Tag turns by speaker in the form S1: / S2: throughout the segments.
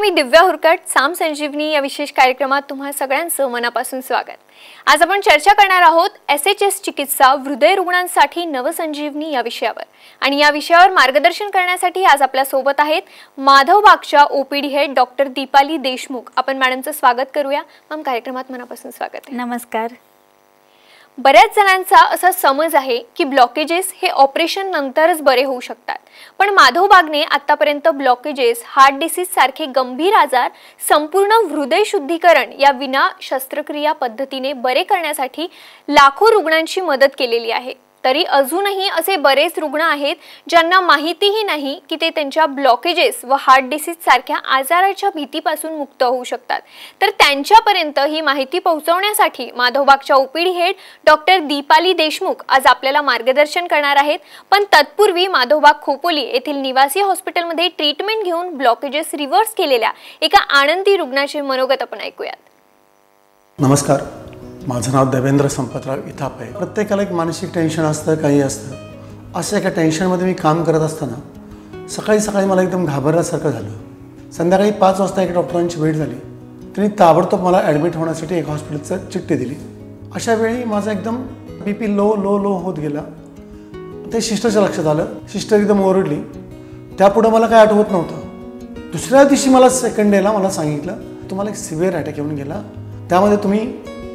S1: मी दिव्या हुरकट साम संजीवनी या विशेष कार्यक्रमात तुम्हा सगळ्यांचं मनापासून स्वागत। आज आपण चर्चा करणार आहोत SHS चिकित्सा हृदय रुग्णांसाठी नवसंजीवनी या विषयावर। आणि या विषयावर मार्गदर्शन करण्यासाठी आज आपल्या सोबत आहेत माधवबागच्या OPD head doctor Deepali Deshmukh. आपण मॅडमचं स्वागत करूया। मॅम, कार्यक्रमात मनापासून स्वागत आहे।
S2: नमस्कार।
S1: बऱ्याच जणांचा असा समज आहे की ब्लॉकेजेस हे ऑपरेशन नंतरच बरे होऊ शकतात, पण माधवबागने आतापर्यंत ब्लॉकेजेस, हार्ट डिसीज सारखे गंभीर आजार संपूर्ण हृदय शुद्धीकरण या विना शस्त्रक्रिया पद्धतीने बरे करण्यासाठी लाखो रुग्णांची मदत केलेली आहे। तरी अजूनही असे बरेच रुग्ण आहेत ज्यांना माहितीही नाही की ते त्यांच्या ब्लॉकेजेस व हार्ट डिसीज सारख्या आजाराच्या भीतीपासून मुक्त होऊ शकतात। तर त्यांच्यापर्यंत ही माहिती पोहोचवण्यासाठी माधवबागच्या OPD head doctor Deepali Deshmukh आज आपल्याला मार्गदर्शन करणार आहेत। पण तत्पूर्वी माधवबाग खोपोली येथील निवासी हॉस्पिटलमध्ये ट्रीटमेंट घेऊन ब्लॉकेजेस रिव्हर्स केलेल्या एका आनंदी रुग्णाचे मनोगत आपण ऐकूयात।
S3: नमस्कार, माझं नाव देवेंद्र संपतराव इथापे। प्रत्येकाला एक मानसिक टेन्शन असतं, काही असतं। अशा एका टेन्शनमध्ये मी काम करत असताना सकाळी मला एकदम घाबरल्यासारखं झालं। संध्याकाळी 5 वाजता एक डॉक्टरांची भेट झाली। त्यांनी ताबडतोब मला ॲडमिट होण्यासाठी एक हॉस्पिटलचं चिठ्ठी दिली। अशा वेळी माझा एकदम BP लो होत गेला। ते सिस्टरच्या लक्षात आलं। सिस्टर एकदम ओरडली। त्यापुढं मला काय आठवत नव्हतं। दुसऱ्या दिवशी मला सेकंड डेला मला सांगितलं, तुम्हाला एक सिव्हिअर अटॅक येऊन गेला, त्यामध्ये तुम्ही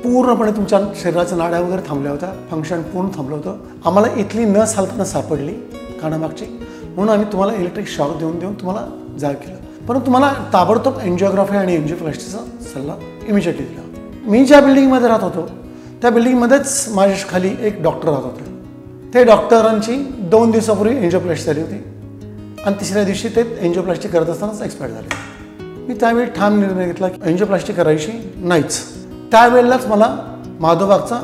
S3: पूर्णपणे तुमच्या शरीराच्या नाड्या वगैरे थांबल्या होत्या, फंक्शन पूर्ण थांबलं होतं। आम्हाला इथली नस हालताना सापडली कानामागची, म्हणून आम्ही तुम्हाला इलेक्ट्रिक शॉक देऊन तुम्हाला जाग केलं। परंतु तुम्हाला ताबडतोब एन्जिओग्राफी आणि एन्जिओप्लास्टीचा सल्ला इमिजिएटली दिला। मी ज्या बिल्डिंगमध्ये राहत होतो त्या बिल्डिंगमध्येच माझ्या खाली एक डॉक्टर राहत होते। ते डॉक्टरांची 2 दिवसापूर्वी एन्जिओप्लास्टी झाली होती आणि तिसऱ्या दिवशी ते एन्जिओप्लास्टी करत असतानाच एक्सपायर झाले। मी त्यावेळी ठाम निर्णय घेतला की एन्जिओप्लास्टी करायची नाहीच। त्यावेळेलाच मला माधवबागचा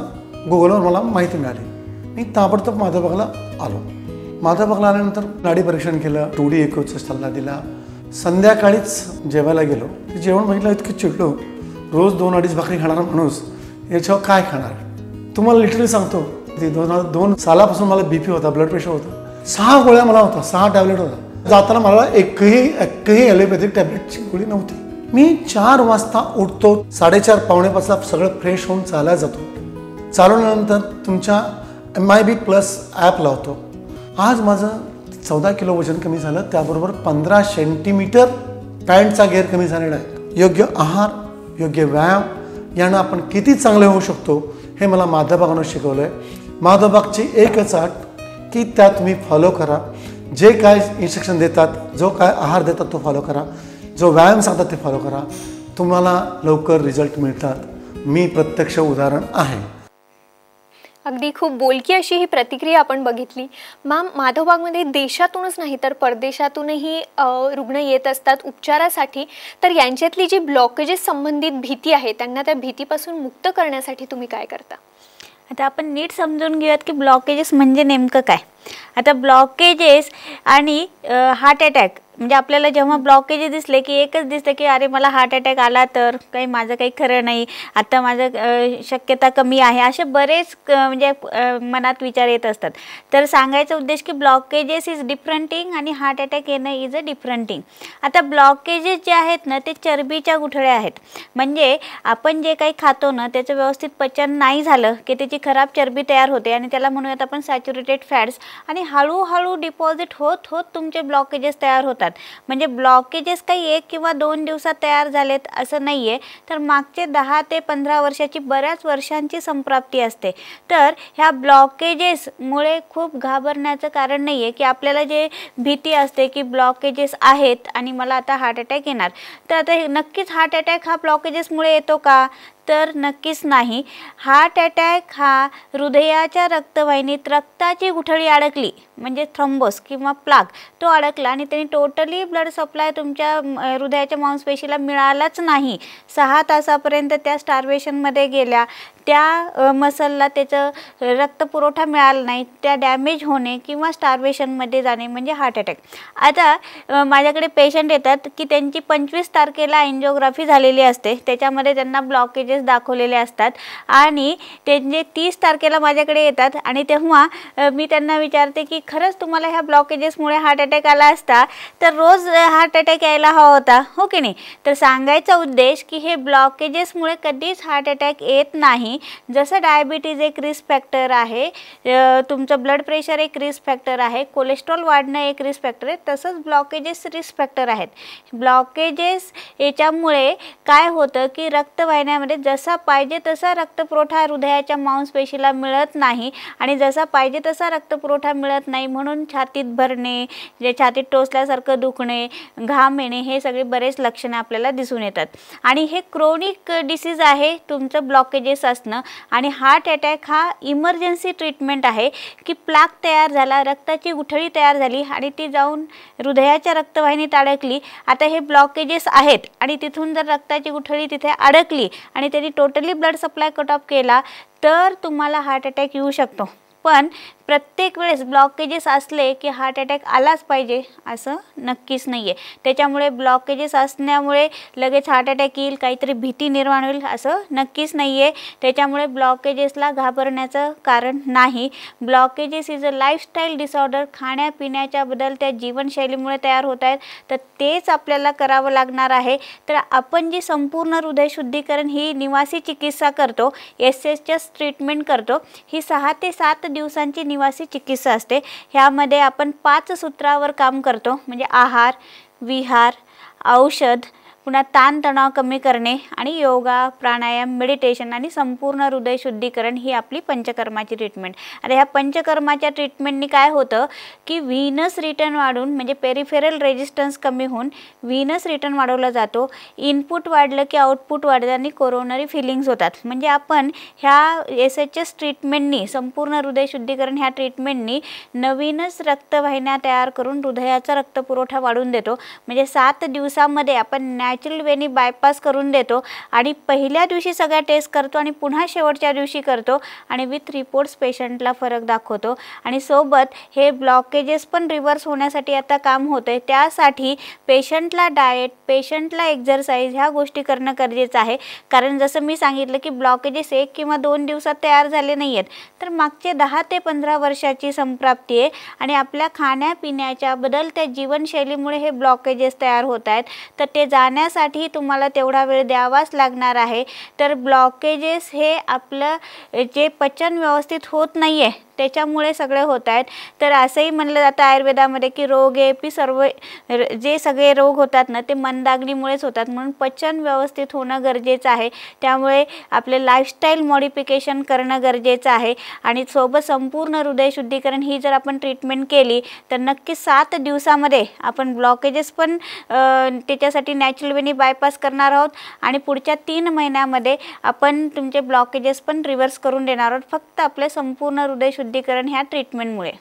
S3: गुगलवर मला माहिती मिळाली। मी ताबडतोब माधवबागला आलो। माधवबागला आल्यानंतर नाडी परीक्षण केलं, 2D एकोचा सल्ला दिला। संध्याकाळीच जेवायला गेलो। जेवण बघितलं इतकी चिडलो। रोज 2-2.5 भाकरी खाणारा माणूस याच्यावर काय खाणार? तुम्हाला लिटरली सांगतो, 2002 सालापासून मला BP होता, ब्लड प्रेशर होतं। 6 गोळ्या मला होता, 6 टॅबलेट होता। जाताना मला एकही ॲलोपॅथिक टॅबलेटची गोळी नव्हती। मी 4 वाजता उठतो, 4:30 पावणे 5ला सगळं फ्रेश होऊन चालायला जातो। चालवल्यानंतर तुमच्या MIB+ ॲप लावतो। आज माझं 14 किलो वजन कमी झालं, त्याबरोबर 15 सेंटीमीटर पॅन्टचा घेर कमी झालेला आहे। योग्य आहार, योग्य व्यायाम यानं आपण किती चांगले होऊ शकतो हे मला माधवबागनं शिकवलं आहे। माधवबागची एकच अट की त्या तुम्ही फॉलो करा। जे काय इन्स्ट्रक्शन देतात, जो काय आहार देतात तो फॉलो करा, जो व्यायाम सांगतात ते फॉलो करा, तुम्हाला लवकर रिझल्ट मिळतात। मी प्रत्यक्ष उदाहरण आहे।
S1: अगदी खूप बोलकी अशी ही प्रतिक्रिया आपण बघितली। मॅम, माधवबागमध्ये देशातूनच नाही तर परदेशातूनही रुग्ण येत असतात उपचारासाठी। तर यांच्यातली जी ब्लॉकेजेस संबंधित भीती आहे त्यांना त्या भीतीपासून मुक्त करण्यासाठी तुम्ही काय करता?
S2: आता आपण नीट समजून घेऊयात की ब्लॉकेजेस म्हणजे नेमकं काय। आता ब्लॉकेजेस आणि हार्ट अटॅक म्हणजे आपल्याला जेव्हा ब्लॉकेजेस दिसले की एकच दिसतं की अरे मला हार्ट अटॅक आला तर काही माझं काही खरं नाही, आता माझं शक्यता कमी आहे, असे बरेच म्हणजे मनात विचार येत असतात। तर सांगायचा उद्देश की ब्लॉकेजेस इज डिफरंट थिंग आणि हार्ट अटॅक येणं इज अ डिफरंट थिंग। आता ब्लॉकेजेस जे आहेत ना ते चरबीच्या गुठळ्या आहेत। म्हणजे आपण जे काही खातो ना त्याचं व्यवस्थित पचन नाही झालं की त्याची खराब चरबी तयार होते आणि त्याला म्हणूयात आपण सॅच्युरेटेड फॅट्स, आणि हळूहळू डिपॉझिट होत तुमचे ब्लॉकेजेस तयार होतात। म्हणजे ब्लॉकेजेस काही 1 किंवा 2 दिवसात तयार झालेत असं नाही आहे, तर मागचे 10 ते 15 वर्षाची बऱ्याच वर्षांची संप्राप्ती असते। तर ह्या ब्लॉकेजेसमुळे खूप घाबरण्याचं कारण नाही आहे की आपल्याला जे भीती असते की ब्लॉकेजेस आहेत आणि मला आता हार्ट अटॅक येणार, तर आता नक्कीच हार्ट अटॅक हा ब्लॉकेजेसमुळे येतो का? तर नक्कीच नाही। हार्ट अटॅक हा हृदयाच्या रक्तवाहिनीत रक्ताची गुठळी अडकली म्हणजे थ्रोम्बोस किंवा प्लाक तो अडकला आणि त्यांनी टोटली ब्लड सप्लाय तुमच्या हृदयाच्या मांसपेशीला मिळालाच नाही, 6 तासापर्यंत त्या स्टार्वेशनमध्ये गेल्या, त्या मसलला त्याचं रक्तपुरवठा मिळाला नाही, त्या डॅमेज होणे किंवा स्टार्वेशनमध्ये जाणे म्हणजे हार्ट अटॅक. आता माझ्याकडे पेशंट येतात की त्यांची 25 तारखेला एन्जिओग्राफी झालेली असते, त्याच्यामध्ये त्यांना ब्लॉकेजेस दाखवलेले असतात आणि त्यांचे 30 तारखेला माझ्याकडे येतात आणि तेव्हा मी त्यांना विचारते की खरंच तुम्हाला ह्या ब्लॉकेजेसमुळे हार्ट अटॅक आला असता तर रोज हार्ट अटॅक यायला हवा होता, हो की नाही. तर सांगायचा उद्देश की हे ब्लॉकेजेसमुळे कधीच हार्ट अटॅक येत नाही. जसं डायबिटीज एक रिस्क फॅक्टर आहे, तुमचं ब्लड प्रेशर एक रिस्क फॅक्टर आहे, कोलेस्ट्रॉल वाढणं एक रिस्क फॅक्टर आहे, तसंच ब्लॉकेजेस रिस्क फॅक्टर आहेत. ब्लॉकेजेस याच्यामुळे काय होतं की रक्तवाहिन्यामध्ये जसा पाहिजे तसा रक्तपुरवठा हृदयाच्या मांसपेशीला मिळत नाही आणि जसा पाहिजे तसा रक्तपुरवठा मिळत नाही म्हणून छातीत भरणे, जे छातीत टोचल्यासारखं दुखणे, घाम येणे, हे सगळे बरेच लक्षणे आपल्याला दिसून येतात. आणि हे क्रोनिक डिसीज आहे तुमचं ब्लॉकेजेस असणं. आणि हार्ट अटॅक हा इमर्जन्सी ट्रीटमेंट आहे की प्लाक तयार झाला, रक्ताची गुठळी तयार झाली आणि ती जाऊन हृदयाच्या रक्तवाहिनीत अडकली. आता हे ब्लॉकेजेस आहेत आणि तिथून जर रक्ताची गुठळी तिथे अडकली आणि त्यांनी totally blood supply cut off केला तर तुम्हाला हार्ट अटॅक येऊ शकतो. पण प्रत्येक वेळेस ब्लॉकेजेस असले की हार्ट अटॅक आलाच पाहिजे असं नक्कीच नाही आहे. त्याच्यामुळे ब्लॉकेजेस असण्यामुळे लगेच हार्ट अटॅक येईल, काहीतरी भीती निर्माण होईल असं नक्कीच नाही आहे. त्याच्यामुळे ब्लॉकेजेसला घाबरण्याचं कारण नाही. Blockages is a lifestyle disorder, खाण्यापिण्याच्या बदलत्या जीवनशैलीमुळे तयार होत आहेत, तर तेच आपल्याला करावं लागणार आहे. तर आपण जी संपूर्ण हृदयशुद्धीकरण ही निवासी चिकित्सा करतो, SHS ट्रीटमेंट करतो, ही 6 ते 7 दिवसांची निवासी चिकित्सा असते. ह्यामध्ये आपण 5 सूत्रावर काम करतो, म्हणजे आहार, विहार, औषध, पुन्हा ताणतणाव कमी करणे आणि योगा, प्राणायाम, मेडिटेशन आणि संपूर्ण हृदय शुद्धीकरण ही आपली पंचकर्माची ट्रीटमेंट. आता ह्या पंचकर्माच्या ट्रीटमेंटनी काय होतं की व्हीनस रिटर्न वाढून म्हणजे पेरिफेरल रेजिस्टन्स कमी होऊन व्हीनस रिटर्न वाढवला जातो. इनपुट वाढलं की आउटपुट वाढतं आणि कोरोनरी फिलिंग्स होतात. म्हणजे आपण ह्या SHS ट्रीटमेंटनी, संपूर्ण हृदय शुद्धीकरण ह्या ट्रीटमेंटनी नवीनच रक्तवाहिन्या तयार करून हृदयाचा रक्तपुरवठा वाढवून देतो. म्हणजे 7 दिवसामध्ये आपण नॅचरल वेनी बायपास करून देतो आणि पहिल्या दिवशी सगळ्या टेस्ट करतो आणि पुन्हा शेवटच्या दिवशी करतो आणि विथ रिपोर्ट्स पेशंटला फरक दाखवतो. आणि सोबत हे ब्लॉकेजेस पण रिव्हर्स होण्यासाठी आता काम होतं आहे. त्यासाठी पेशंटला डाएट, पेशंटला एक्झरसाइज ह्या गोष्टी करणं गरजेचं आहे. कारण जसं मी सांगितलं की ब्लॉकेजेस 1 किंवा 2 दिवसात तयार झाले नाही आहेत, तर मागचे 10 ते 15 वर्षाची संप्राप्ती आहे आणि आपल्या खाण्यापिण्याच्या बदलत्या जीवनशैलीमुळे हे ब्लॉकेजेस तयार होत आहेत. तर ते जाण्यासाठी तुम्हाला तेवढा वेळ द्यावाच लागणार आहे. तर ब्लॉकेजेस हे आपलं जे पचन व्यवस्थित होत नाही आहे त्याच्यामुळे सगळे होत आहेत. तर असंही म्हणलं जातं आयुर्वेदामध्ये की रोग एपी सर्व, जे सगळे रोग होतात ना ते मंदाग्नीमुळेच होतात. म्हणून पचन व्यवस्थित होणं गरजेचं आहे. त्यामुळे आपले लाईफस्टाईल मॉडिफिकेशन करणं गरजेचं आहे. आणि सोबत संपूर्ण हृदय शुद्धीकरण ही जर आपण ट्रीटमेंट केली तर नक्कीच 7 दिवसामध्ये आपण ब्लॉकेजेस पण त्याच्यासाठी नॅचरल वेनी बायपास करणार आहोत आणि पुढच्या 3 महिन्यामध्ये आपण तुमचे ब्लॉकेजेस पण रिव्हर्स करून देणार आहोत, फक्त आपले संपूर्ण हृदय शुद्धीकरण ह्या ट्रीटमेंटमुळे.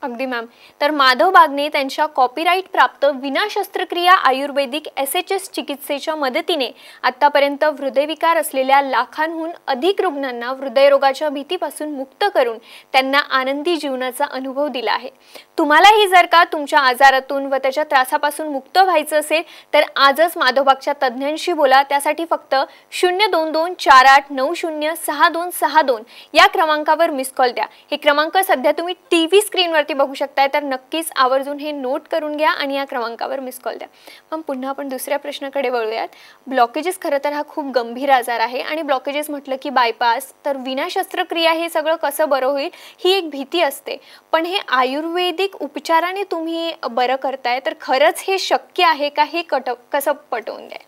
S1: अगदी मॅम. तर माधव बागने त्यांच्या कॉपीराईट प्राप्त विना शस्त्रक्रिया आयुर्वेदिक SHS चिकित्सेच्या मदतीने आतापर्यंत हृदयविकार असलेल्या लाखांहून अधिक रुग्णांना हृदयरोगाच्या भीतीपासून मुक्त करून त्यांना आनंदी जीवनाचा अनुभव दिला आहे. तुम्हालाही जर का तुमच्या आजारातून व त्याच्या त्रासापासून मुक्त व्हायचं असेल तर आजच माधवबागच्या तज्ज्ञांशी बोला. त्यासाठी फक्त 02248906262 या क्रमांकावर मिस कॉल द्या. हे क्रमांक सध्या तुम्ही TV स्क्रीनवरती बघू शकताय, तर नक्कीच आवर्जून हे नोट करून घ्या आणि या क्रमांकावर मिस कॉल द्या. मग पुन्हा आपण दुसऱ्या प्रश्नाकडे वळूयात. ब्लॉकेजेस खरं तर हा खूप गंभीर आजार आहे आणि ब्लॉकेजेस म्हटलं की बायपास, तर विना शस्त्रक्रिया हे सगळं कसं बरं होईल ही एक भीती असते. पण हे आयुर्वेदिक उपचाराने तुम्ही बरं करताय, तर खरंच हे शक्य आहे का, हे कसं पटवून द्या?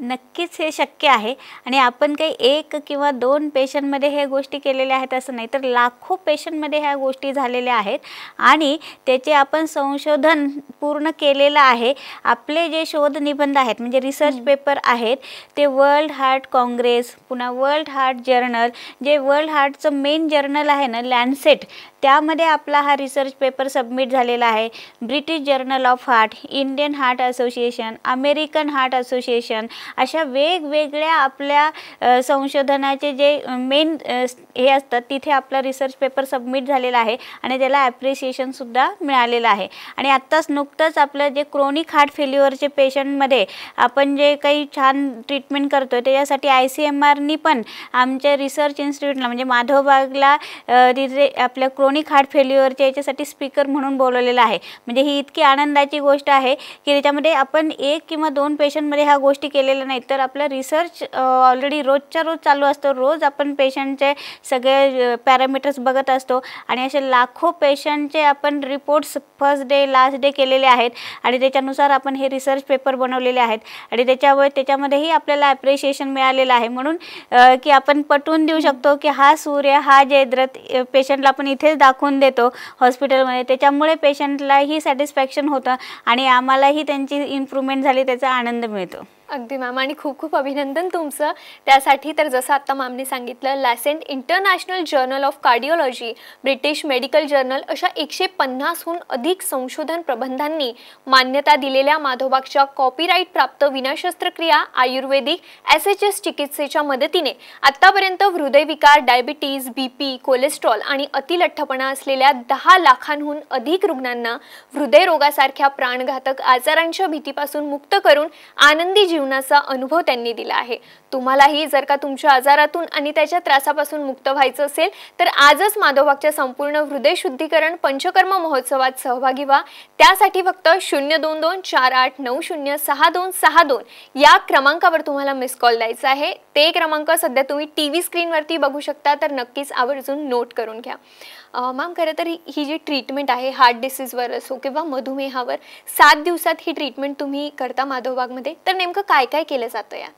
S2: नक्कीच हे शक्य आहे. आणि आपण काही 1 किंवा 2 पेशंटमध्ये हे गोष्टी केलेल्या आहेत असं नाही, तर लाखो पेशंटमध्ये ह्या गोष्टी झालेल्या आहेत आणि त्याचे आपण संशोधन पूर्ण केलेलं आहे. आपले जे शोध निबंध आहेत म्हणजे रिसर्च पेपर आहेत ते वर्ल्ड हार्ट काँग्रेस, पुन्हा वर्ल्ड हार्ट जर्नल, जे वर्ल्ड हार्टचं मेन जर्नल आहे ना लॅन्सेट, त्यामध्ये आपला हा रिसर्च पेपर सबमिट झालेला आहे. British journal of heart, Indian heart association, American heart association अशा वेगवेगळ्या आपल्या संशोधनाचे जे मेन हे असतात तिथे आपला रिसर्च पेपर सबमिट झालेला आहे आणि त्याला ॲप्रिसिएशनसुद्धा मिळालेलं आहे. आणि आत्ताच नुकतंच आपलं जे क्रोनिक हार्ट फेल्युअरचे पेशंटमध्ये आपण जे काही छान ट्रीटमेंट करतो आहे त्याच्यासाठी ICMRनी पण आमच्या रिसर्च इन्स्टिट्यूटला म्हणजे माधवबागला तिथे आपल्या क्रोनिक हार्ट फेल्युअरच्या याच्यासाठी स्पीकर म्हणून बोलवलेलं आहे. म्हणजे ही इतकी आनंदाची गोष्ट आहे की त्याच्यामध्ये आपण 1 किंवा 2 पेशंटमध्ये ह्या गोष्टी केलेल्या नाहीत, तर आपला रिसर्च ऑलरेडी रोजच्या रोज चालू असतो. रोज आपण पेशंटचे सगळे पॅरामीटर्स बघत असतो आणि असे लाखो पेशंटचे आपण reports first day last day केलेले आहेत आणि त्याच्यानुसार आपण हे रिसर्च पेपर बनवलेले आहेत आणि त्याच्यामध्येही आपल्याला ॲप्रिशिएशन मिळालेलं आहे. म्हणून की आपण पटवून देऊ शकतो की हा सूर्य हा जयद्रथ पेशंटला आपण इथेच दाखवून देतो हॉस्पिटलमध्ये. त्याच्यामुळे पेशंटलाही सॅटिस्फॅक्शन होतं आणि आम्हालाही त्यांची इम्प्रूव्हमेंट झाली त्याचा आनंद मिळतो.
S1: अगदी मॅम, आणि खूप खूप अभिनंदन तुमचं त्यासाठी. तर जसं आत्ता मॅमने सांगितलं, Lancet international journal of cardiology, British medical journal अशा 150हून अधिक संशोधन प्रबंधांनी मान्यता दिलेल्या माधवबागच्या कॉपीराईट प्राप्त विनाशस्त्रक्रिया आयुर्वेदिक SHS चिकित्सेच्या मदतीने आत्तापर्यंत हृदयविकार, डायबिटीज, BP, कोलेस्ट्रॉल आणि अतिलठ्ठपणा असलेल्या 10 लाखांहून अधिक रुग्णांना हृदयरोगासारख्या प्राणघातक आजारांच्या भीतीपासून मुक्त करून आनंदी जीवनाचा अनुभव त्यांनी दिला आहे. तुम्हालाही जर का तुमच्या आजारातून आणि त्याच्या त्रासापासून मुक्त व्हायचं असेल तर आजच माधवबागच्या संपूर्ण हृदय शुद्धीकरण पंचकर्म महोत्सवात सहभागी व्हा. त्यासाठी फक्त 02248906262 या क्रमांकावर तुम्हाला मिस कॉल द्यायचा आहे. ते क्रमांक सध्या तुम्ही TV स्क्रीनवरती बघू शकता, तर नक्कीच आवर्जून नोट करून घ्या. मॅम, खरं तर ही जी ट्रीटमेंट आहे हार्ट डिसीजवर असो किंवा मधुमेहावर 7 दिवसात ही ट्रीटमेंट तुम्ही करता माधवबागमध्ये, तर नेमकं काय काय केलं जातं यात?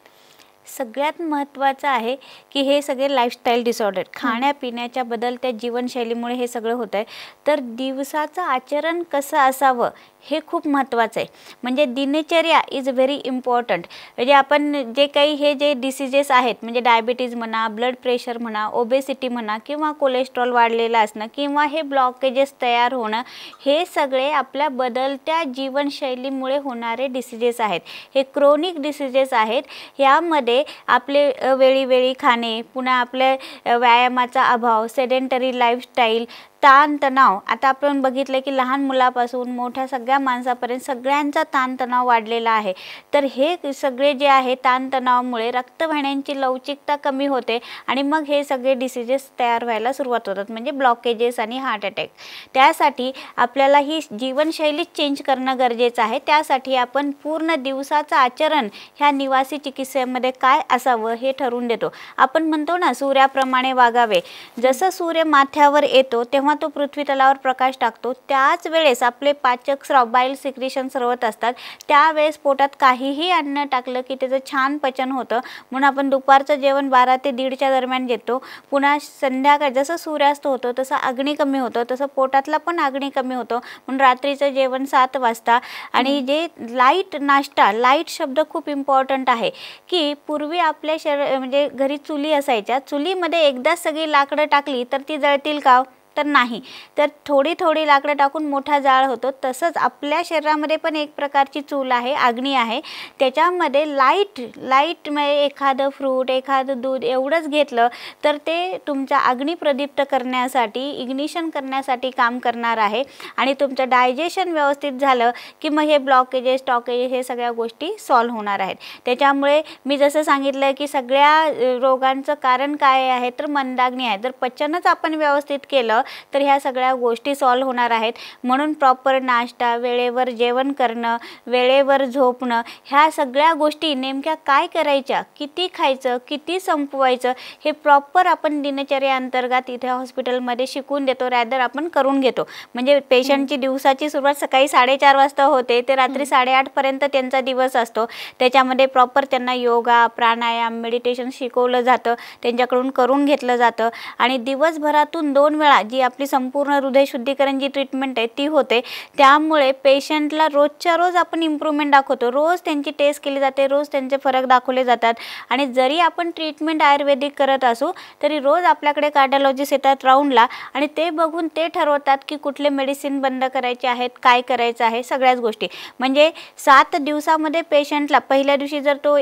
S2: सगळ्यात महत्त्वाचं आहे की हे सगळे लाईफस्टाईल डिसऑर्डर, खाण्यापिण्याच्या बदलत्या जीवनशैलीमुळे हे सगळं होतं आहे. तर दिवसाचं आचरण कसं असावं हे खूप महत्त्वाचं आहे. म्हणजे दिनचर्या इज व्हेरी इम्पॉर्टंट. म्हणजे आपण जे काही हे जे डिसीजेस आहेत म्हणजे डायबिटीज म्हणा, ब्लड प्रेशर म्हणा, ओबेसिटी म्हणा किंवा कोलेस्ट्रॉल वाढलेलं असणं किंवा हे ब्लॉकेजेस तयार होणं, हे सगळे आपल्या बदलत्या जीवनशैलीमुळे होणारे डिसीजेस आहेत. हे क्रोनिक डिसीजेस आहेत. यामध्ये आपले वेळी खाणे, पुन्हा आपल्या व्यायामाचा अभाव, सेडेंटरी लाईफस्टाईल, ताणतणाव. आता आपण बघितलं की लहान मुलापासून मोठ्या सगळ्या माणसापर्यंत सगळ्यांचा ताणतणाव वाढलेला आहे. तर हे सगळे जे आहे ताणतणावामुळे रक्तवाहिन्यांची लवचिकता कमी होते आणि मग हे सगळे डिसीजेस तयार व्हायला सुरुवात होतात, म्हणजे ब्लॉकेजेस आणि हार्ट अटॅक. त्यासाठी आपल्याला ही जीवनशैली चेंज करणं गरजेचं आहे. त्यासाठी आपण पूर्ण दिवसाचं आचरण ह्या निवासी चिकित्सेमध्ये काय असावं हे ठरवून देतो. आपण म्हणतो ना सूर्याप्रमाणे वागावे. जसं सूर्य माथ्यावर येतो तेव्हा तो पृथ्वी तलावर प्रकाश टाकतो, त्याच वेळेस आपले पाचक स्राव बाईल सिक्रेशन सर्वत असतात. त्यावेळेस पोटात काहीही अन्न टाकलं की त्याचं छान पचन होतं. म्हणून आपण दुपारचं जेवण 12 ते 1:30च्या दरम्यान घेतो. पुन्हा संध्याकाळ जसं सूर्यास्त होतो तसं अग्नी कमी होतं, तसं पोटातला पण अग्नी कमी होतो. म्हणून रात्रीचं जेवण 7 वाजता. आणि जे लाईट नाश्ता, लाईट शब्द खूप इम्पॉर्टंट आहे की पूर्वी आपल्या म्हणजे घरी चुली असायच्या. चुलीमध्ये एकदाच सगळी लाकडं टाकली तर ती जळतील का? तर नाही. तर थोडी लाकडं टाकून मोठा जाळ होतो. तसंच आपल्या शरीरामध्ये पण एक प्रकारची चूल आहे, अग्नी आहे. त्याच्यामध्ये लाईट म्हणजे एखादं फ्रूट, एखादं दूध एवढंच घेतलं तर ते तुमचा अग्नी प्रदीप्त करण्यासाठी, इग्निशन करण्यासाठी काम करणार आहे. आणि तुमचं डायजेशन व्यवस्थित झालं की मग हे ब्लॉकेजेस, स्टॉकेजेस हे सगळ्या गोष्टी सॉल्व्ह होणार आहेत. त्याच्यामुळे मी जसं सांगितलं की सगळ्या रोगांचं कारण काय आहे तर मंदाग्नी आहे. जर पचनच आपण व्यवस्थित केलं तर ह्या सगळ्या गोष्टी सॉल्व्ह होणार आहेत. म्हणून प्रॉपर नाश्ता, वेळेवर जेवण करणं, वेळेवर झोपणं, ह्या सगळ्या गोष्टी नेमक्या काय करायच्या, किती खायचं, किती संपवायचं हे प्रॉपर आपण दिनचर्या अंतर्गत इथे हॉस्पिटलमध्ये शिकवून देतो. रॅदर आपण करून घेतो. म्हणजे पेशंटची दिवसाची सुरुवात सकाळी 4:30 वाजता होते ते रात्री 8:30 पर्यंत त्यांचा दिवस असतो. त्याच्यामध्ये प्रॉपर त्यांना योगा, प्राणायाम, मेडिटेशन शिकवलं जातं, त्यांच्याकडून करून घेतलं जातं. आणि दिवसभरातून 2 वेळा जी आपली संपूर्ण हृदय शुद्धीकरण जी ट्रीटमेंट आहे ती होते। त्यामुळे पेशंटला रोजच्या रोज आपण इम्प्रूव्हमेंट दाखवतो, रोज त्यांची टेस्ट केली जाते, रोज त्यांचे फरक दाखवले जातात। आणि जरी आपण ट्रीटमेंट आयुर्वेदिक करत असू तरी रोज आपल्याकडे कार्डिओलॉजिस्ट येतात राऊंडला आणि ते बघून ते ठरवतात की कुठले मेडिसिन बंद करायचे आहेत, काय करायचं आहे, सगळ्याच गोष्टी। म्हणजे 7 दिवसामध्ये पेशंटला पहिल्या दिवशी जर तो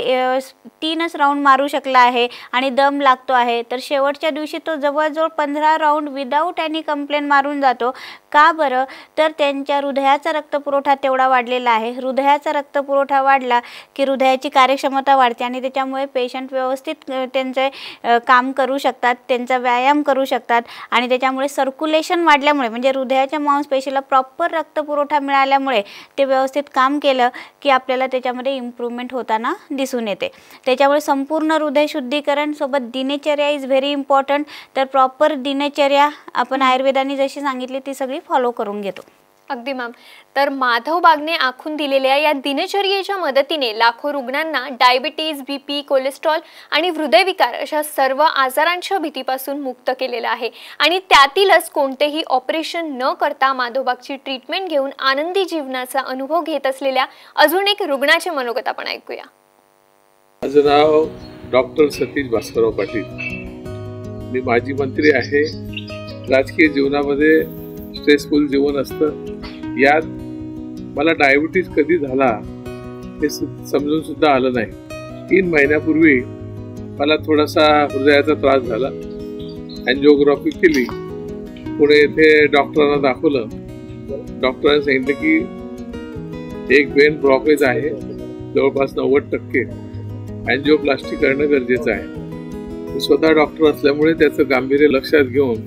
S2: 3च राऊंड मारू शकला आहे आणि दम लागतो आहे तर शेवटच्या दिवशी तो जवळजवळ 15 राऊंड विदाऊट एनी कंप्लेंट मारून जातो। का बरं? तर त्यांच्या हृदयाचा रक्तपुरवठा तेवढा वाढलेला आहे। हृदयाचा रक्तपुरवठा वाढला की हृदयाची कार्यक्षमता वाढते आणि त्याच्यामुळे पेशंट व्यवस्थित त्यांचे काम करू शकतात, त्यांचा व्यायाम करू शकतात आणि त्याच्यामुळे सर्क्युलेशन वाढल्यामुळे म्हणजे हृदयाच्या मांसपेशीला प्रॉपर रक्तपुरवठा मिळाल्यामुळे ते व्यवस्थित काम केलं की आपल्याला त्याच्यामध्ये इम्प्रूव्हमेंट होताना दिसून येते। त्याच्यामुळे संपूर्ण हृदय शुद्धीकरण सोबत दिनचर्या इज व्हेरी इम्पॉर्टंट। तर प्रॉपर दिनचर्या आपण आयुर्वेदाने जशी सांगितली ती सगळी फॉलो करून घेतो।
S1: अगदी मॅम। तर माधव बागने आखून दिलेल्या या दिनचर्येच्या मदतीने लाखो रुग्णांना डायबिटीज, बीपी, कोलेस्ट्रॉल आणि हृदयविकार अशा सर्व आजारांच्या भीतीपासून मुक्त केलेलं आहे आणि त्यातीलच कोणतेही ऑपरेशन न करता माधव बागची ट्रीटमेंट घेऊन आनंदी जीवनाचा अनुभव घेत असलेल्या अजून एक रुग्णाचे मनोगत आपण ऐकूया।
S4: माझं नाव डॉक्टर सतीश भास्करराव पाटील। मी माजी मंत्री आहे। राजकीय जीवनामध्ये स्ट्रेसफुल जीवन असतं। यात मला डायबिटीज कधी झाला हे समजून सुद्धा आलं नाही। 3 महिन्यापूर्वी मला थोडासा हृदयाचा त्रास झाला। अँजिओग्राफी केली, पुणे येथे डॉक्टरांना दाखवलं। डॉक्टरांनी सांगितलं की एक वेन ब्लॉकेज आहे, जवळपास 90%। अँजिओप्लास्टी करणं गरजेचं आहे। मी स्वतः डॉक्टर असल्यामुळे त्याचं गांभीर्य लक्षात घेऊन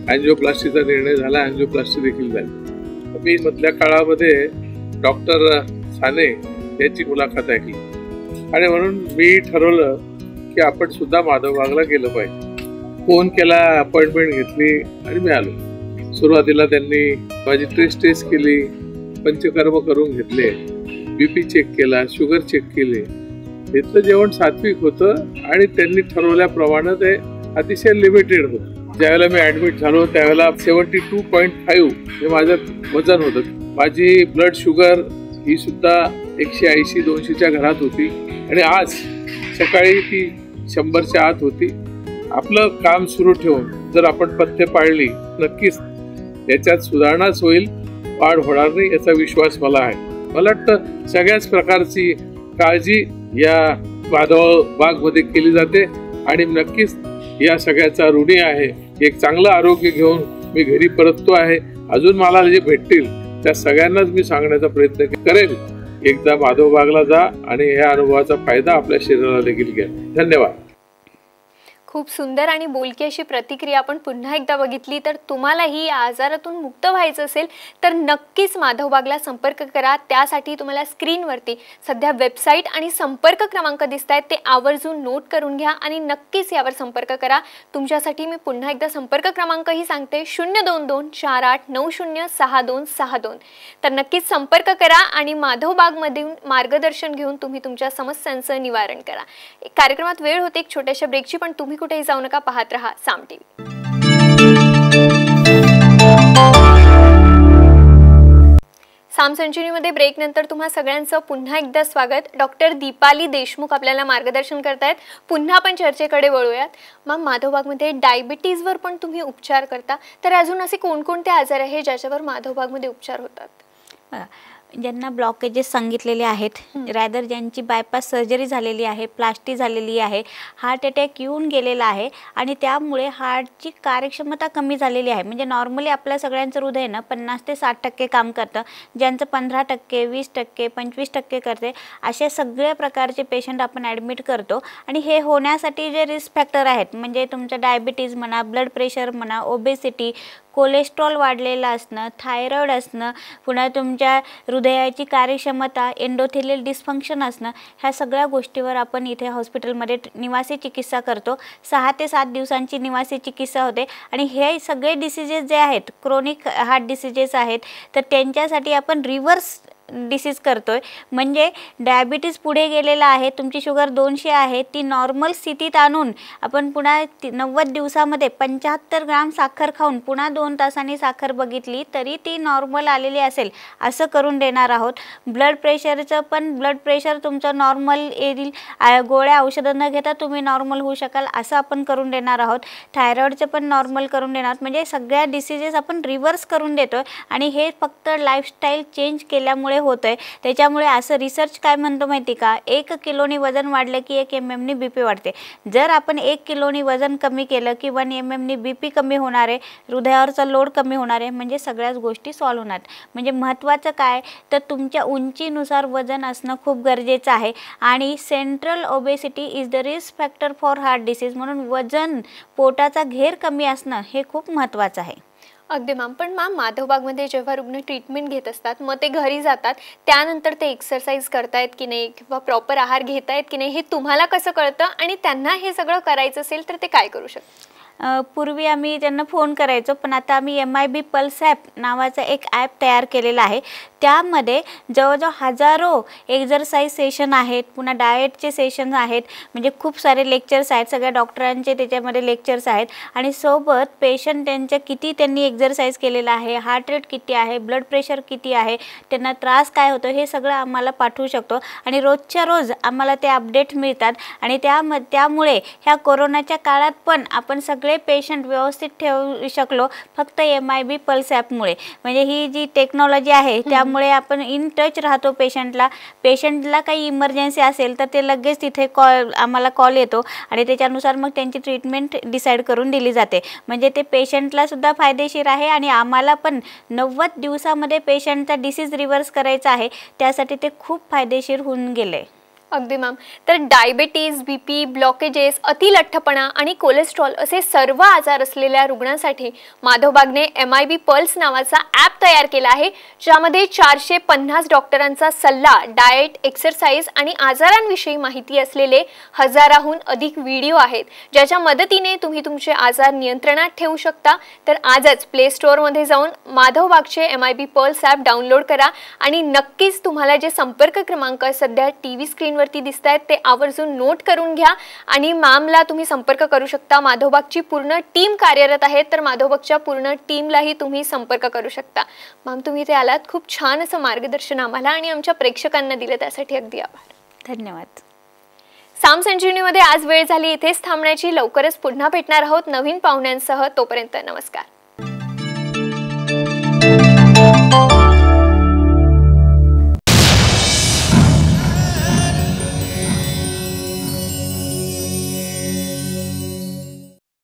S4: अँजिओप्लास्टीचा निर्णय झाला। अँजिओप्लास्टी देखील झाली। मी मधल्या काळामध्ये डॉक्टर साने यांची मुलाखत ऐकली आणि म्हणून मी ठरवलं की आपण सुद्धा माधव बागला गेलं पाहिजे। फोन केला, अपॉइंटमेंट घेतली आणि मी आलो। सुरुवातीला त्यांनी माझी टेस्ट केली, पंचकर्म करून घेतले, बीपी चेक केला, शुगर चेक केले। इथलं जेवण सात्विक होतं आणि त्यांनी ठरवल्याप्रमाणे ते अतिशय लिमिटेड होतं। ज्यावेळेला मी ऍडमिट झालो त्यावेळेला 72.5 हे माझं वजन होतं। माझी ब्लड शुगर ही सुद्धा 180-200च्या घरात होती आणि आज सकाळी ती 100च्या आत होती। आपलं काम सुरू ठेवून जर आपण पथ्य पाळली नक्कीच याच्यात सुधारणाच होईल, वाढ होणार नाही याचा विश्वास मला आहे। मला वाटतं सगळ्याच प्रकारची काळजी या माधव बागमध्ये केली जाते आणि नक्कीच या सगळ्याचा ऋणी आहे। एक चांगलं आरोग्य घेऊन मी घरी परततो आहे। अजून मला जे भेटतील त्या सगळ्यांनाच मी सांगण्याचा प्रयत्न करेल, एकदा माधव बागला जा आणि या अनुभवाचा फायदा आपल्या शरीराला देखील घ्या। धन्यवाद।
S1: खूप सुंदर आणि बोलकी अशी प्रतिक्रिया आपण पुन्हा एकदा बघितली। तर तुम्हालाही या आजारातून मुक्त व्हायचं असेल तर नक्कीच माधव बागला संपर्क करा। त्यासाठी तुम्हाला स्क्रीनवरती सध्या वेबसाईट आणि संपर्क क्रमांक दिसतायत, ते आवर्जून नोट करून घ्या आणि नक्कीच यावर संपर्क करा। तुमच्यासाठी मी पुन्हा एकदा संपर्क क्रमांकही सांगते, 02248906262। तर नक्कीच संपर्क करा आणि माधव बागमधून मार्गदर्शन घेऊन तुम्ही तुमच्या समस्यांचं निवारण करा। कार्यक्रमात वेळ होते एक छोट्याशा ब्रेकची, पण तुम्ही कुठेही जाऊ नका, पाहत रहा साम टीव्ही। साम संजीवनीमध्ये ब्रेक नंतर तुम्हा सगळ्यांचं पुन्हा एकदा स्वागत। डॉक्टर दीपाली देशमुख आपल्याला मार्गदर्शन करतायत। पुन्हा आपण चर्चेकडे वळूयात। मग माधव बागमध्ये डायबिटीजवर पण तुम्ही उपचार करता, तर अजून असे कोणकोणते आजार आहे ज्याच्यावर माधव बागमध्ये उपचार होतात?
S2: ज्यांना ब्लॉकेजेस सांगितलेले आहेत, रॅदर ज्यांची बायपास सर्जरी झालेली आहे, प्लास्टी झालेली आहे, हार्ट अटॅक येऊन गेलेला आहे आणि त्यामुळे हार्टची कार्यक्षमता कमी झालेली आहे। म्हणजे नॉर्मली आपल्या सगळ्यांचं हृदय ना 50 ते 60% काम करतं, ज्यांचं 15%, 20%, 25% करते, अशा सगळ्या प्रकारचे पेशंट आपण ॲडमिट करतो। आणि हे होण्यासाठी जे रिस्क फॅक्टर आहेत म्हणजे तुमचं डायबिटीज म्हणा, ब्लड प्रेशर म्हणा, ओबेसिटी, कोलेस्ट्रॉल वाढलेलं असणं, थायरॉइड असणं, पुन्हा तुमच्या हृदयाची कार्यक्षमता, एंडोथेलियल डिस्फंक्शन असणं, ह्या सगळ्या गोष्टीवर आपण इथे हॉस्पिटलमध्ये निवासी चिकित्सा करतो। 6 ते 7 दिवसांची निवासी चिकित्सा होते आणि हे सगळे डिसीजेस जे आहेत, क्रोनिक हार्ट डिसीजेस आहेत, तर त्यांच्यासाठी आपण रिव्हर्स डिसीज करतोय. म्हणजे डायबिटीज पुढे गेलेला आहे, तुमची शुगर 200 आहे, ती नॉर्मल स्थितीत आणून आपण पुन्हा 90 दिवसामध्ये 75 ग्राम साखर खाऊन पुन्हा 2 तासांनी साखर बघितली तरी ती नॉर्मल आलेली असेल असं करून देणार आहोत. ब्लड प्रेशरचं पण ब्लड प्रेशर तुमचं नॉर्मल येईल, गोळ्या औषधं न घेता तुम्ही नॉर्मल होऊ शकाल असं आपण करून देणार आहोत. थायरॉईडचं पण नॉर्मल करून देणार आहोत. म्हणजे सगळ्या डिसीजेस आपण रिव्हर्स करून देतोय आणि हे फक्त लाईफस्टाईल चेंज केल्यामुळे होतंय. त्याच्यामुळे असं रिसर्च काय म्हणतो माहिती का, 1 किलोनी वजन वाढलं की 1 mm नी BP वाढते. जर आपण 1 किलोनी वजन कमी केलं की 1 mm नी BP कमी होणार आहे, हृदयावरचा लोड कमी होणार आहे, म्हणजे सगळ्याच गोष्टी सॉल्व्ह होणार. म्हणजे महत्त्वाचं काय तर तुमच्या उंचीनुसार वजन असणं खूप गरजेचं आहे. आणि central obesity is the risk factor for heart disease, म्हणून वजन पोटाचा घेर कमी असणं हे खूप महत्त्वाचं आहे.
S1: अगदी मॅम. पण मॅम, माधवबागमध्ये जेव्हा रुग्ण ट्रीटमेंट घेत असतात मग ते घरी जातात, त्यानंतर ते एक्सरसाइज करतायत की नाही किंवा प्रॉपर आहार घेतायत की नाही हे तुम्हाला कसं कळतं, आणि त्यांना हे सगळं करायचं असेल तर ते काय करू शकतात?
S2: पूर्वी आम्ही त्यांना फोन करायचो, पण आता आम्ही MIB पल्स ॲप नावाचं एक ॲप तयार केलेलं आहे. त्यामध्ये जवळजवळ हजारो एक्झरसाइज सेशन आहेत, पुन्हा डाएटचे सेशन आहेत, म्हणजे खूप सारे लेक्चर्स आहेत, सगळ्या डॉक्टरांचे त्याच्यामध्ये लेक्चर्स आहेत. आणि सोबत पेशंट त्यांच्या किती त्यांनी एक्झरसाइज केलेला आहे, हार्ट रेट किती आहे, ब्लड प्रेशर किती आहे, त्यांना त्रास काय होतो हे सगळं आम्हाला पाठवू शकतो. आणि रोजच्या रोज आम्हाला ते अपडेट मिळतात. आणि त्यामुळे ह्या कोरोनाच्या काळात पण आपण सगळे पेशंट व्यवस्थित ठेवू शकलो फक्त MIB पल्स ॲपमुळे. म्हणजे ही जी टेक्नॉलॉजी आहे त्यामुळे आपण इन टच राहतो पेशंटला काही इमर्जन्सी असेल तर ते लगेच तिथे आम्हाला कॉल येतो आणि त्याच्यानुसार मग त्यांची ट्रीटमेंट डिसाईड करून दिली जाते. म्हणजे ते पेशंटला सुद्धा फायदेशीर आहे आणि आम्हाला पण 90 दिवसामध्ये पेशंटचा डिसीज रिव्हर्स करायचा आहे, त्यासाठी ते खूप फायदेशीर होऊन गेले.
S1: अगदी मॅम. तर डायबिटीज, BP, ब्लॉकेजेस, अतिलठ्ठपणा आणि कोलेस्ट्रॉल असे सर्व आजार असलेल्या रुग्णांसाठी माधवबागने MIB पल्स नावाचा ॲप तयार केला आहे, ज्यामध्ये 450 डॉक्टरांचा सल्ला, डाएट, एक्सरसाइज आणि आजारांविषयी माहिती असलेले हजाराहून अधिक व्हिडिओ आहेत, ज्याच्या मदतीने तुम्ही तुमचे आजार नियंत्रणात ठेवू शकता. तर आजच प्ले स्टोअरमध्ये जाऊन माधवबागचे MIB पल्स ॲप डाउनलोड करा आणि नक्कीच तुम्हाला जे संपर्क क्रमांक सध्या TV स्क्रीन वरती दिसतायत ते आवर्जून नोट करून घ्या. आणि मॅमला तुम्ही संपर्क करू शकता. माधवबागची पूर्ण टीम कार्यरत आहे, तर माधवबागच्या पूर्ण टीमलाही तुम्ही संपर्क करू शकता. मॅम, तुम्ही इथे आलात, खूप छान असं मार्गदर्शन आम्हाला आणि आमच्या प्रेक्षकांना दिलं, त्यासाठी अगदी आभार.
S2: धन्यवाद.
S1: साम संजीवनीमध्ये आज वेळ झाली इथेच थांबण्याची. लवकरच पुन्हा भेटणार आहोत नवीन पाहुण्यांसह. तोपर्यंत नमस्कार.